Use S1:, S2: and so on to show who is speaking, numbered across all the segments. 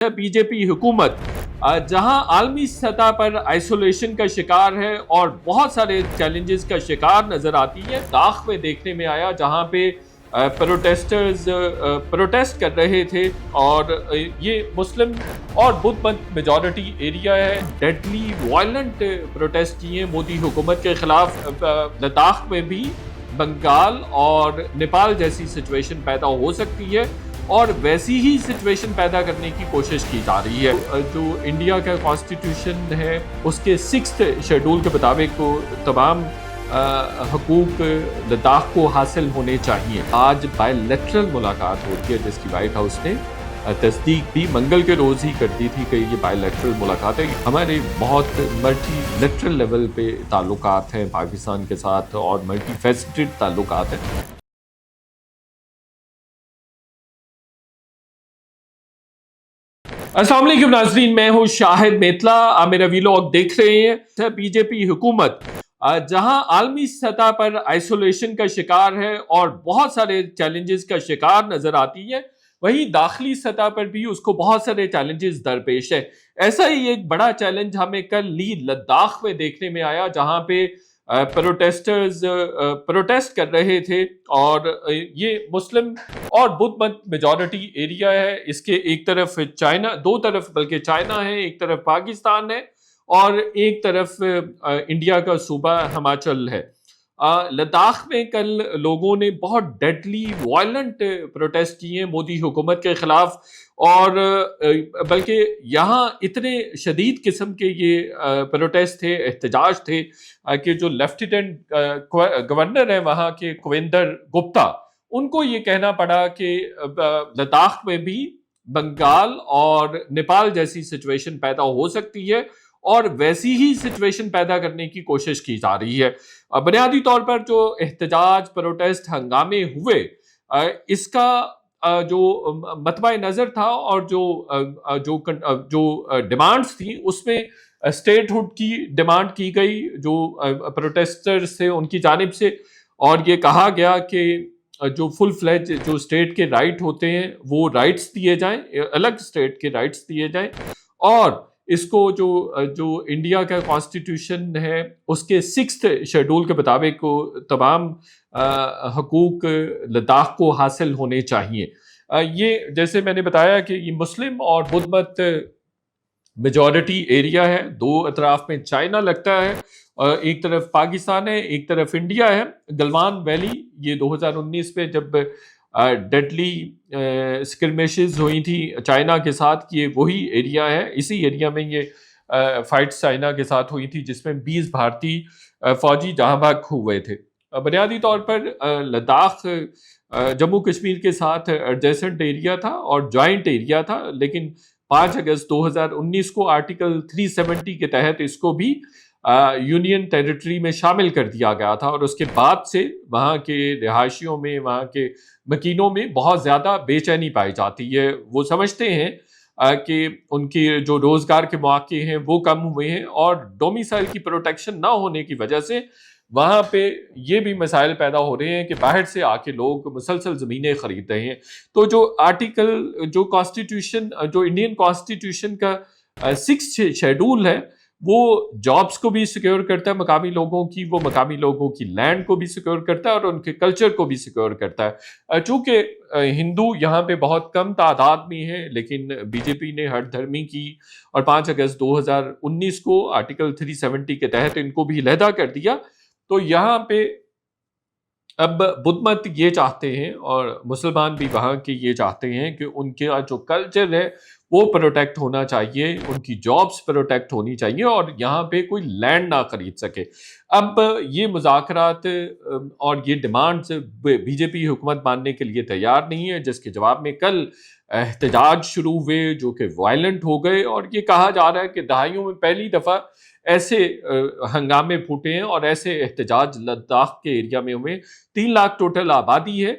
S1: B J پی حکومت جہاں عالمی سطح پر آئسولیشن کا شکار ہے اور بہت سارے چیلنجز کا شکار نظر آتی ہے. داخ میں دیکھنے میں آیا جہاں پہ پروٹیسٹرز پروٹیسٹ کر رہے تھے اور یہ مسلم اور بدھ مت میجورٹی ایریا ہے. ڈیڈلی وائلنٹ پروٹیسٹ کیے مودی حکومت کے خلاف. لداخ میں بھی بنگال اور نیپال جیسی سچویشن پیدا ہو سکتی ہے اور ویسی ہی سچویشن پیدا کرنے کی کوشش کی جا رہی ہے. جو انڈیا کا کانسٹیٹیوشن ہے اس کے 6 شیڈول کے مطابق تمام حقوق لداخ کو حاصل ہونے چاہیے. آج بائی لیٹرل ملاقات ہوتی ہے جس کی وائٹ ہاؤس نے تصدیق بھی منگل کے روز ہی کر دی تھی کہ یہ بائی لیٹرل ملاقات ہے. ہمارے بہت ملٹی لیٹرل لیول پہ تعلقات ہیں پاکستان کے ساتھ اور ملٹی فیسٹڈ تعلقات ہیں. السلام علیکم ناظرین، میں ہوں شاہد میتلا. آپ میرا ویلاگ دیکھ رہے ہیں. بی جے پی حکومت جہاں عالمی سطح پر آئسولیشن کا شکار ہے اور بہت سارے چیلنجز کا شکار نظر آتی ہے، وہیں داخلی سطح پر بھی اس کو بہت سارے چیلنجز درپیش ہے. ایسا ہی ایک بڑا چیلنج ہمیں کل لداخ میں دیکھنے میں آیا جہاں پہ پروٹیسٹرز پروٹیسٹ کر رہے تھے اور یہ مسلم اور بدھ مت میجورٹی ایریا ہے. اس کے ایک طرف چائنا، دو طرف بلکہ چائنا ہے، ایک طرف پاکستان ہے اور ایک طرف انڈیا کا صوبہ ہماچل ہے. لداخ میں کل لوگوں نے بہت ڈیڈلی وائلنٹ پروٹیسٹ کیے مودی حکومت کے خلاف اور بلکہ یہاں اتنے شدید قسم کے یہ پروٹیسٹ تھے، احتجاج تھے کہ جو لیفٹیننٹ گورنر ہیں وہاں کے کویندر گپتا، ان کو یہ کہنا پڑا کہ لداخ میں بھی بنگال اور نیپال جیسی سچویشن پیدا ہو سکتی ہے اور ویسی ہی سچویشن پیدا کرنے کی کوشش کی جا رہی ہے. بنیادی طور پر جو احتجاج، پروٹیسٹ، ہنگامے ہوئے، اس کا جو مطبع نظر تھا اور جو ڈیمانڈز تھیں اس میں اسٹیٹ ہوڈ کی ڈیمانڈ کی گئی جو پروٹیسٹرز تھے ان کی جانب سے، اور یہ کہا گیا کہ جو فل فلیج جو اسٹیٹ کے رائٹ ہوتے ہیں وہ رائٹس دیے جائیں، الگ اسٹیٹ کے رائٹس دیے جائیں، اور اس کو جو انڈیا کا کانسٹیٹیوشن ہے اس کے 6 شیڈول کے مطابق تمام حقوق لداخ کو حاصل ہونے چاہیے. یہ جیسے میں نے بتایا کہ یہ مسلم اور بدھ مت میجورٹی ایریا ہے. دو اطراف میں چائنا لگتا ہے، ایک طرف پاکستان ہے، ایک طرف انڈیا ہے. گلوان ویلی یہ 2019 میں جب ڈیڈلی اسکرمیشز ہوئی تھی چائنا کے ساتھ، یہ وہی ایریا ہے. اسی ایریا میں یہ فائٹس چائنا کے ساتھ ہوئی تھی جس میں 20 بھارتی فوجی جہاں بھاگ ہوئے تھے. بنیادی طور پر لداخ جموں کشمیر کے ساتھ ایڈجیسنٹ ایریا تھا اور جوائنٹ ایریا تھا، لیکن 5 اگست 2019 کو آرٹیکل 370 کے تحت اس کو بھی یونین ٹیریٹری میں شامل کر دیا گیا تھا، اور اس کے بعد سے وہاں کے رہائشیوں میں، وہاں کے مکینوں میں بہت زیادہ بے چینی پائی جاتی ہے. وہ سمجھتے ہیں کہ ان کی جو روزگار کے مواقع ہیں وہ کم ہوئے ہیں، اور ڈومیسائل کی پروٹیکشن نہ ہونے کی وجہ سے وہاں پہ یہ بھی مسائل پیدا ہو رہے ہیں کہ باہر سے آ کے لوگ مسلسل زمینیں خرید رہے ہیں. تو جو آرٹیکل جو کانسٹیٹیوشن جو انڈین کانسٹیٹیوشن کا 6 شیڈول ہے وہ جابس کو بھی سیکیور کرتا ہے مقامی لوگوں کی، وہ مقامی لوگوں کی لینڈ کو بھی سیکیور کرتا ہے اور ان کے کلچر کو بھی سیکیور کرتا ہے. چونکہ ہندو یہاں پہ بہت کم تعداد میں ہیں، لیکن بی جے پی نے ہٹ دھرمی کی اور 5 اگست 2019 کو آرٹیکل 370 کے تحت ان کو بھی علیحدہ کر دیا. تو یہاں پہ اب بدھ مت یہ چاہتے ہیں اور مسلمان بھی وہاں کے یہ چاہتے ہیں کہ ان کا جو کلچر ہے وہ پروٹیکٹ ہونا چاہیے، ان کی جابس پروٹیکٹ ہونی چاہیے اور یہاں پہ کوئی لینڈ نہ خرید سکے. اب یہ مذاکرات اور یہ ڈیمانڈز بی جے پی حکومت ماننے کے لیے تیار نہیں ہے، جس کے جواب میں کل احتجاج شروع ہوئے جو کہ وائلنٹ ہو گئے، اور یہ کہا جا رہا ہے کہ دہائیوں میں پہلی دفعہ ایسے ہنگامے پھوٹے ہیں اور ایسے احتجاج لداخ کے ایریا میں ہوئے. 3 لاکھ ٹوٹل آبادی ہے،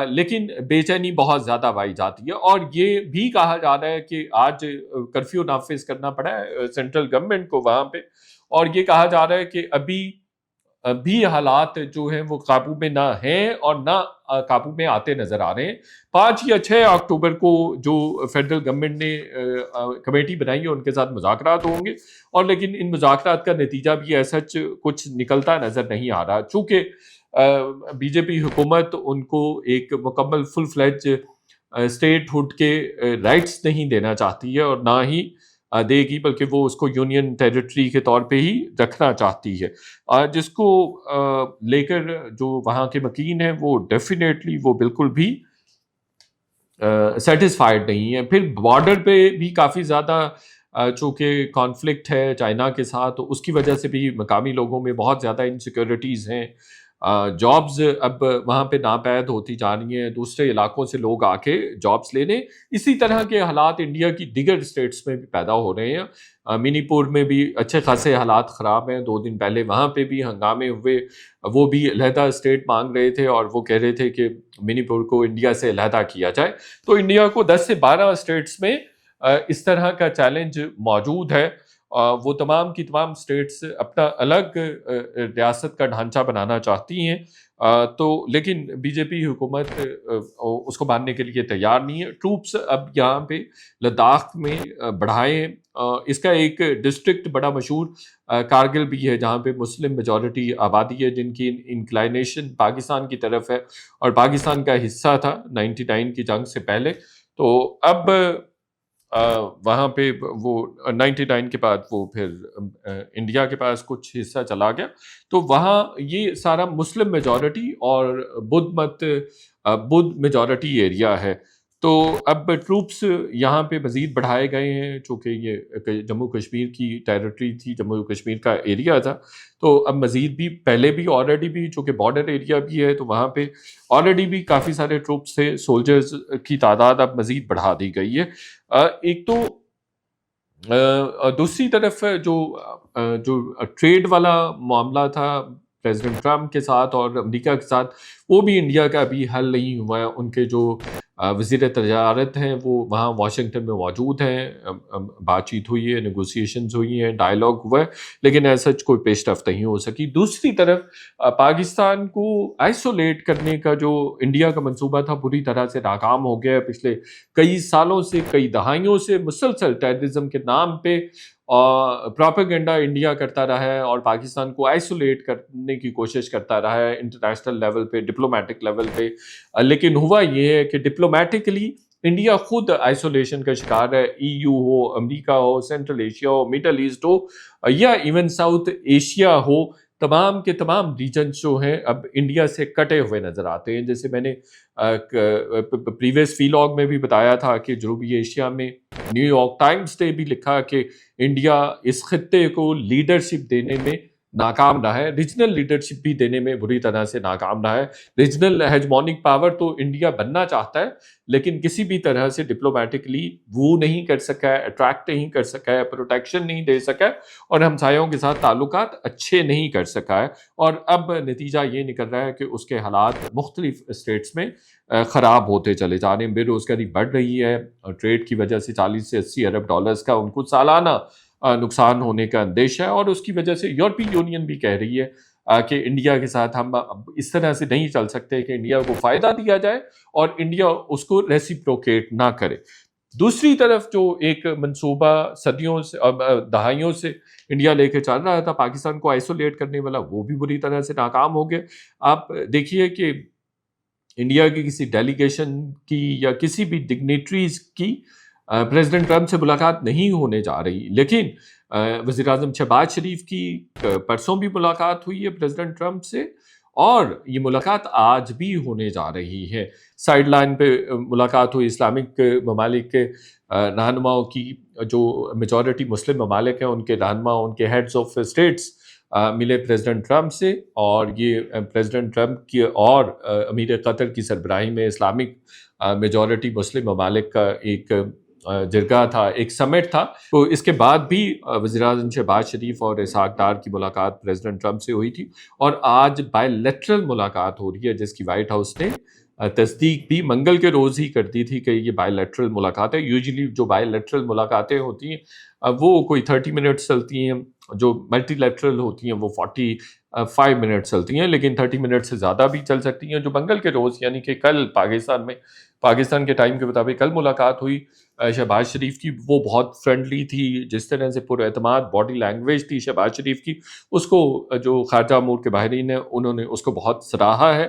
S1: لیکن بے چینی بہت زیادہ پائی جاتی ہے. اور یہ بھی کہا جا رہا ہے کہ آج کرفیو نافذ کرنا پڑا ہے سینٹرل گورنمنٹ کو وہاں پہ، اور یہ کہا جا رہا ہے کہ ابھی بھی حالات جو ہیں وہ قابو میں نہ ہیں اور نہ قابو میں آتے نظر آ رہے ہیں۔ 5 یا 6 اکتوبر کو جو فیڈرل گورنمنٹ نے کمیٹی بنائی ہے ان کے ساتھ مذاکرات ہوں گے، اور لیکن ان مذاکرات کا نتیجہ بھی ایسا کچھ نکلتا نظر نہیں آ رہا، چونکہ بی جے پی حکومت ان کو ایک مکمل فل فلیج اسٹیٹ ہوڈ کے رائٹس نہیں دینا چاہتی ہے، اور نہ ہی دے گی، بلکہ وہ اس کو یونین ٹیریٹری کے طور پہ ہی رکھنا چاہتی ہے، جس کو لے کر جو وہاں کے مکین ہیں وہ ڈیفینیٹلی وہ بالکل بھی سیٹسفائیڈ نہیں ہے۔ پھر بارڈر پہ بھی کافی زیادہ چونکہ کانفلکٹ ہے چائنا کے ساتھ، تو اس کی وجہ سے بھی مقامی لوگوں میں بہت زیادہ انسیکیورٹیز ہیں، جابز اب وہاں پہ ناپید ہوتی جا رہی ہیں، دوسرے علاقوں سے لوگ آ کے جابز لینے۔ اسی طرح کے حالات انڈیا کی دیگر اسٹیٹس میں بھی پیدا ہو رہے ہیں، منی پور میں بھی اچھے خاصے حالات خراب ہیں، 2 دن پہلے وہاں پہ بھی ہنگامے ہوئے، وہ بھی علیحدہ اسٹیٹ مانگ رہے تھے اور وہ کہہ رہے تھے کہ منی پور کو انڈیا سے علیحدہ کیا جائے۔ تو انڈیا کو 10 سے 12 اسٹیٹس میں اس طرح کا چیلنج موجود ہے، وہ تمام کی تمام اسٹیٹس اپنا الگ ریاست کا ڈھانچہ بنانا چاہتی ہیں، تو لیکن بی جے پی حکومت اس کو ماننے کے لیے تیار نہیں ہے۔ ٹروپس اب یہاں پہ لداخ میں بڑھائے، اس کا ایک ڈسٹرکٹ بڑا مشہور کارگل بھی ہے جہاں پہ مسلم میجورٹی آبادی ہے، جن کی انکلائنیشن پاکستان کی طرف ہے اور پاکستان کا حصہ تھا 99 کی جنگ سے پہلے۔ تو اب وہاں پہ وہ 99 کے بعد وہ پھر انڈیا کے پاس کچھ حصہ چلا گیا، تو وہاں یہ سارا مسلم میجورٹی اور بدھ میجورٹی ایریا ہے۔ تو اب ٹروپس یہاں پہ مزید بڑھائے گئے ہیں، چونکہ یہ جموں کشمیر کی ٹیریٹری تھی، جموں کشمیر کا ایریا تھا، تو اب مزید بھی پہلے بھی آلریڈی بھی چونکہ بارڈر ایریا بھی ہے تو وہاں پہ آلریڈی بھی کافی سارے ٹروپس تھے، سولجرز کی تعداد اب مزید بڑھا دی گئی ہے۔ ایک تو دوسری طرف جو ٹریڈ والا معاملہ تھا پریزیڈنٹ ٹرمپ کے ساتھ اور امریکہ کے ساتھ، وہ بھی انڈیا کا ابھی حل نہیں ہوا ہے۔ ان کے جو وزیر تجارت ہیں وہ وہاں واشنگٹن میں موجود ہیں، بات چیت ہوئی ہے، نیگوسیشنز ہوئی ہیں، ڈائلاگ ہوا ہے، لیکن ایسا کوئی پیش رفت نہیں ہو سکی۔ دوسری طرف پاکستان کو آئسولیٹ کرنے کا جو انڈیا کا منصوبہ تھا بری طرح سے ناکام ہو گیا ہے۔ پچھلے کئی سالوں سے، کئی دہائیوں سے مسلسل ٹیررزم کے نام پہ پروپیگنڈا انڈیا کرتا رہا ہے اور پاکستان کو آئسولیٹ کرنے کی کوشش کرتا رہا ہے انٹرنیشنل لیول پہ، ڈپلومیٹک لیول پہ، لیکن ہوا یہ ہے کہ ڈپلومیٹکلی انڈیا خود آئسولیشن کا شکار ہے۔ ای یو ہو، امریکہ ہو، سینٹرل ایشیا ہو، مڈل ایسٹ ہو یا ایون ساؤتھ ایشیا ہو، تمام کے تمام ریجنز جو ہیں اب انڈیا سے کٹے ہوئے نظر آتے ہیں۔ جیسے میں نے پریویس ویلاگ میں بھی بتایا تھا کہ جنوبی ایشیا میں نیو یارک ٹائمز نے بھی لکھا کہ انڈیا اس خطے کو لیڈرشپ دینے میں ناکام رہا ہے، ریجنل لیڈرشپ بھی دینے میں بری طرح سے ناکام رہا ہے۔ ریجنل ہیجمونک پاور تو انڈیا بننا چاہتا ہے، لیکن کسی بھی طرح سے ڈپلومیٹکلی وہ نہیں کر سکا ہے، اٹریکٹ نہیں کر سکا ہے، پروٹیکشن نہیں دے سکا ہے، اور ہمسایوں کے ساتھ تعلقات اچھے نہیں کر سکا ہے۔ اور اب نتیجہ یہ نکل رہا ہے کہ اس کے حالات مختلف اسٹیٹس میں خراب ہوتے چلے جا رہے ہیں۔ بے روزگاری بڑھ رہی ہے، ٹریڈ کی وجہ سے 40 سے 80 ارب ڈالرز کا ان کو سالانہ نقصان ہونے کا اندیشہ ہے، اور اس کی وجہ سے یورپی یونین بھی کہہ رہی ہے کہ انڈیا کے ساتھ ہم اس طرح سے نہیں چل سکتے کہ انڈیا کو فائدہ دیا جائے اور انڈیا اس کو ریسیپروکیٹ نہ کرے۔ دوسری طرف جو ایک منصوبہ صدیوں سے دہائیوں سے انڈیا لے کے چل رہا تھا پاکستان کو آئسولیٹ کرنے والا، وہ بھی بری طرح سے ناکام ہو گیا۔ آپ دیکھیے کہ انڈیا کی کسی ڈیلیگیشن کی یا کسی بھی ڈگنیٹریز کی پریزیڈنٹ ٹرمپ سے ملاقات نہیں ہونے جا رہی، لیکن وزیر اعظم شہباز شریف کی پرسوں بھی ملاقات ہوئی ہے پریزیڈنٹ ٹرمپ سے، اور یہ ملاقات آج بھی ہونے جا رہی ہے۔ سائیڈ لائن پہ ملاقات ہوئی، اسلامک ممالک کے رہنماؤں کی، جو میجورٹی مسلم ممالک ہیں ان کے رہنما، ان کے ہیڈز آف اسٹیٹس ملے پریزیڈنٹ ٹرمپ سے، اور یہ پریزیڈنٹ ٹرمپ کی اور امیر قطر کی سربراہی میں اسلامک میجورٹی مسلم ممالک کا ایک جرگہ تھا، ایک سمٹ تھا۔ تو اس کے بعد بھی وزیر اعظم شہباز شریف اور اسحاق ڈار کی ملاقات پریزیڈنٹ ٹرمپ سے ہوئی تھی، اور آج بائی لیٹرل ملاقات ہو رہی ہے جس کی وائٹ ہاؤس نے تصدیق بھی منگل کے روز ہی کر دی تھی کہ یہ بائی لیٹرل ملاقات ہے۔ یوزلی جو بائی لیٹرل ملاقاتیں ہوتی ہیں وہ کوئی 30 منٹس چلتی ہیں، جو ملٹی لیٹرل ہوتی ہیں وہ 5 منٹ چلتی ہیں، لیکن 30 منٹ سے زیادہ بھی چل سکتی ہیں. جو منگل کے روز یعنی کہ کل پاکستان کے ٹائم کے مطابق کل ملاقات ہوئی شہباز شریف کی، وہ بہت فرینڈلی تھی. جس طرح سے پر اعتماد باڈی لینگویج تھی شہباز شریف کی، اس کو جو خارجہ امور کے ماہرین ہیں انہوں نے اس کو بہت سراہا ہے.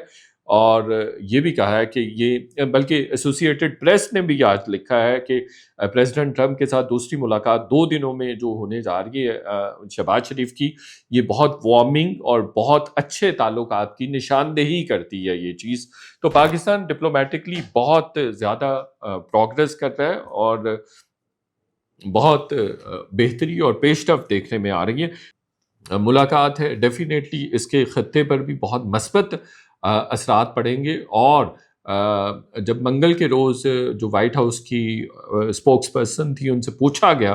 S1: اور یہ بھی کہا ہے کہ یہ، بلکہ ایسوسیٹڈ پریس نے بھی آج لکھا ہے کہ پریزیڈنٹ ٹرمپ کے ساتھ دوسری ملاقات 2 دنوں میں جو ہونے جا رہی ہے شہباز شریف کی، یہ بہت وارمنگ اور بہت اچھے تعلقات کی نشاندہی کرتی ہے یہ چیز. تو پاکستان ڈپلومیٹکلی بہت زیادہ پروگرس کر رہا ہے اور بہت بہتری اور پیش رفت دیکھنے میں آ رہی ہے. ملاقات ہے ڈیفینیٹلی اس کے خطے پر بھی بہت مثبت اثرات پڑیں گے. اور جب منگل کے روز جو وائٹ ہاؤس کی اسپوکس پرسن تھی ان سے پوچھا گیا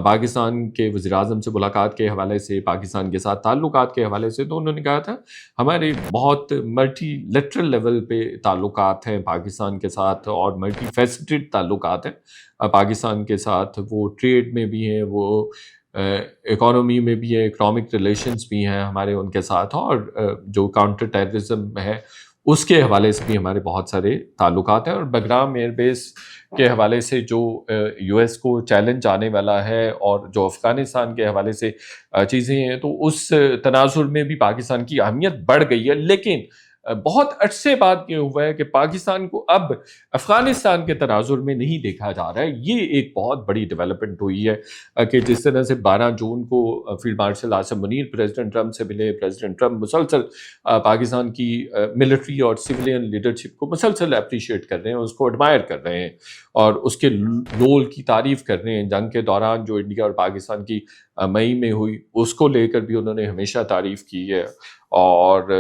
S1: پاکستان کے وزیر اعظم سے ملاقات کے حوالے سے، پاکستان کے ساتھ تعلقات کے حوالے سے، تو انہوں نے کہا تھا ہمارے بہت ملٹی لیٹرل لیول پہ تعلقات ہیں پاکستان کے ساتھ اور ملٹی فیسٹڈ تعلقات ہیں پاکستان کے ساتھ. وہ ٹریڈ میں بھی ہیں، وہ اکانومی میں بھی ہے، اکنامک ریلیشنز بھی ہیں ہمارے ان کے ساتھ، اور جو کاؤنٹر ٹیررزم ہے اس کے حوالے سے بھی ہمارے بہت سارے تعلقات ہیں. اور بگرام ایئر بیس کے حوالے سے جو یو ایس کو چیلنج آنے والا ہے اور جو افغانستان کے حوالے سے چیزیں ہیں، تو اس تناظر میں بھی پاکستان کی اہمیت بڑھ گئی ہے. لیکن بہت عرصے بعد یہ ہوا ہے کہ پاکستان کو اب افغانستان کے تناظر میں نہیں دیکھا جا رہا ہے. یہ ایک بہت بڑی ڈیولپمنٹ ہوئی ہے کہ جس طرح سے 12 جون کو field marshal Asim Munir president Trump سے ملے. پریزیڈنٹ ٹرمپ مسلسل پاکستان کی ملٹری اور سویلین لیڈرشپ کو مسلسل اپریشیٹ کر رہے ہیں، اس کو ایڈمائر کر رہے ہیں اور اس کے رول کی تعریف کر رہے ہیں. جنگ کے دوران جو انڈیا اور پاکستان کی مئی میں ہوئی اس کو لے کر بھی انہوں نے ہمیشہ تعریف کی ہے. اور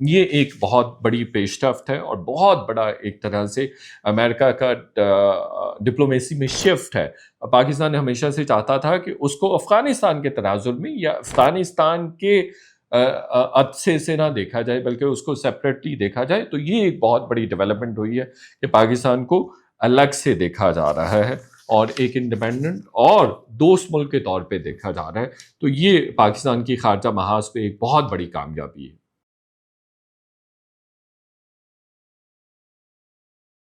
S1: یہ ایک بہت بڑی پیش رفت ہے اور بہت بڑا ایک طرح سے امریکہ کا ڈپلومیسی میں شفٹ ہے. پاکستان ہمیشہ سے چاہتا تھا کہ اس کو افغانستان کے تناظر میں یا افغانستان کے عدسے سے نہ دیکھا جائے بلکہ اس کو سیپریٹلی دیکھا جائے. تو یہ ایک بہت بڑی ڈیولپمنٹ ہوئی ہے کہ پاکستان کو الگ سے دیکھا جا رہا ہے اور ایک انڈیپینڈنٹ اور دوست ملک کے طور پہ دیکھا جا رہا ہے. تو یہ پاکستان کی خارجہ محاذ پہ ایک بہت بڑی کامیابی ہے.